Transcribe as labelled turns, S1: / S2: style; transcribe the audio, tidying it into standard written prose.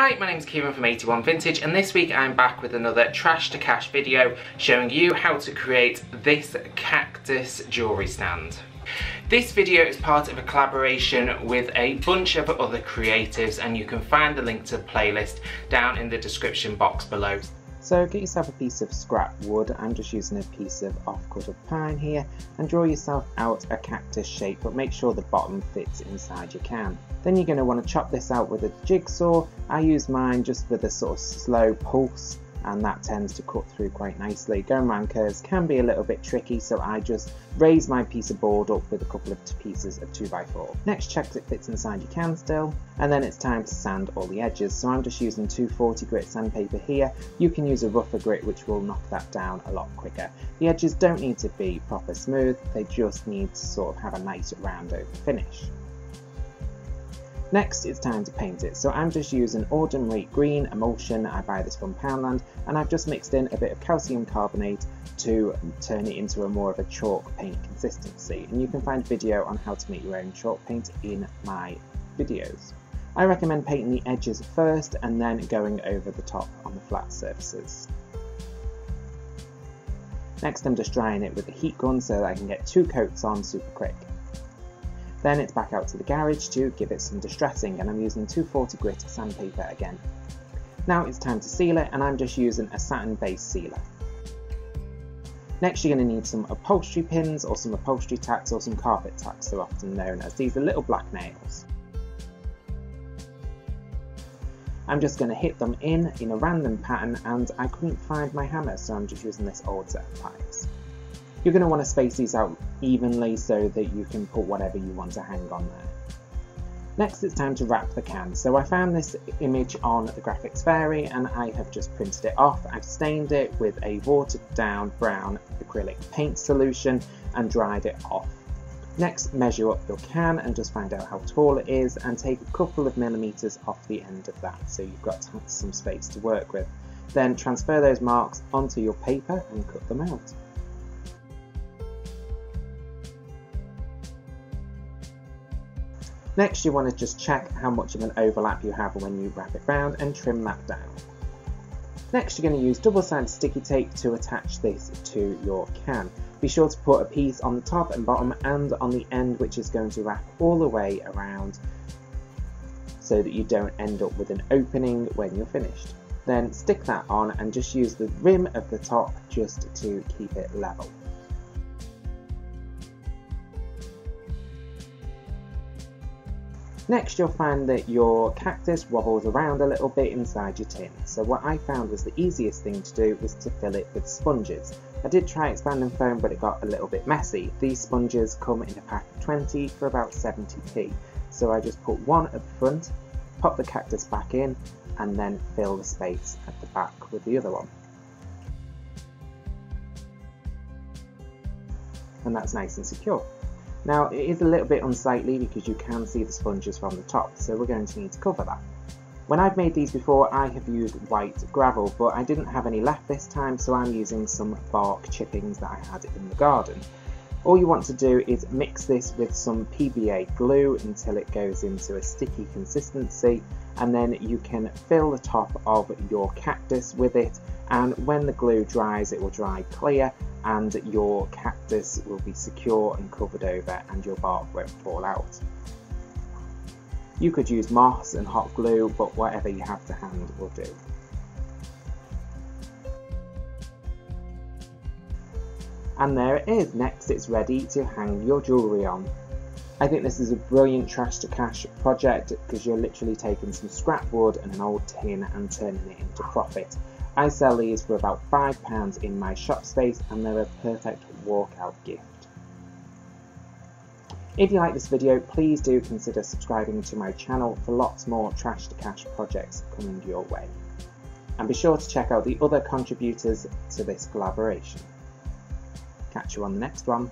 S1: Hi, my name is Kieran from 81 Vintage, and this week I'm back with another trash to cash video showing you how to create this cactus jewellery stand. This video is part of a collaboration with a bunch of other creatives, and you can find the link to the playlist down in the description box below.
S2: So get yourself a piece of scrap wood. I'm just using a piece of off-cut pine here, and draw yourself out a cactus shape, but make sure the bottom fits inside your can. Then you're going to want to chop this out with a jigsaw. I use mine just with a sort of slow pulse, and that tends to cut through quite nicely. Going round curves can be a little bit tricky, so I just raise my piece of board up with a couple of pieces of 2x4. Next, check that it fits inside your can still, and then it's time to sand all the edges. So I'm just using 240 grit sandpaper here. You can use a rougher grit which will knock that down a lot quicker. The edges don't need to be proper smooth, they just need to sort of have a nice round over finish. Next, it's time to paint it. So I'm just using ordinary green emulsion. I buy this from Poundland, and I've just mixed in a bit of calcium carbonate to turn it into more of a chalk paint consistency. And you can find a video on how to make your own chalk paint in my videos. I recommend painting the edges first and then going over the top on the flat surfaces. Next, I'm just drying it with a heat gun so that I can get 2 coats on super quick. Then it's back out to the garage to give it some distressing, and I'm using 240 grit sandpaper again. Now it's time to seal it, and I'm just using a satin base sealer. Next, you're going to need some upholstery pins or some upholstery tacks or some carpet tacks, they're often known as. These are little black nails. I'm just going to hit them in a random pattern, and I couldn't find my hammer, so I'm just using this old set of pliers. You're going to want to space these out evenly so that you can put whatever you want to hang on there. Next, it's time to wrap the can. So I found this image on the Graphics Fairy, and I have just printed it off. I've stained it with a watered down brown acrylic paint solution and dried it off. Next, measure up your can and just find out how tall it is, and take a couple of millimeters off the end of that so you've got some space to work with. Then transfer those marks onto your paper and cut them out. Next, you want to just check how much of an overlap you have when you wrap it round and trim that down. Next, you're going to use double-sided sticky tape to attach this to your can. Be sure to put a piece on the top and bottom and on the end, which is going to wrap all the way around so that you don't end up with an opening when you're finished. Then stick that on and just use the rim of the top just to keep it level. Next, you'll find that your cactus wobbles around a little bit inside your tin. So what I found was the easiest thing to do was to fill it with sponges. I did try expanding foam, but it got a little bit messy. These sponges come in a pack of 20 for about 70p. So I just put one at the front, pop the cactus back in, and then fill the space at the back with the other one. And that's nice and secure. Now, it is a little bit unsightly because you can see the sponges from the top, so we're going to need to cover that. When I've made these before, I have used white gravel, but I didn't have any left this time, so I'm using some bark chippings that I had in the garden. All you want to do is mix this with some PVA glue until it goes into a sticky consistency, and then you can fill the top of your cactus with it, and when the glue dries, it will dry clear, and your cactus will be secure and covered over, and your bark won't fall out. You could use moss and hot glue, but whatever you have to hand will do. And there it is. Next, it's ready to hang your jewellery on. I think this is a brilliant trash to cash project because you're literally taking some scrap wood and an old tin and turning it into profit. I sell these for about £5 in my shop space, and they're a perfect walkout gift. If you like this video, please do consider subscribing to my channel for lots more trash to cash projects coming your way. And be sure to check out the other contributors to this collaboration. Catch you on the next one.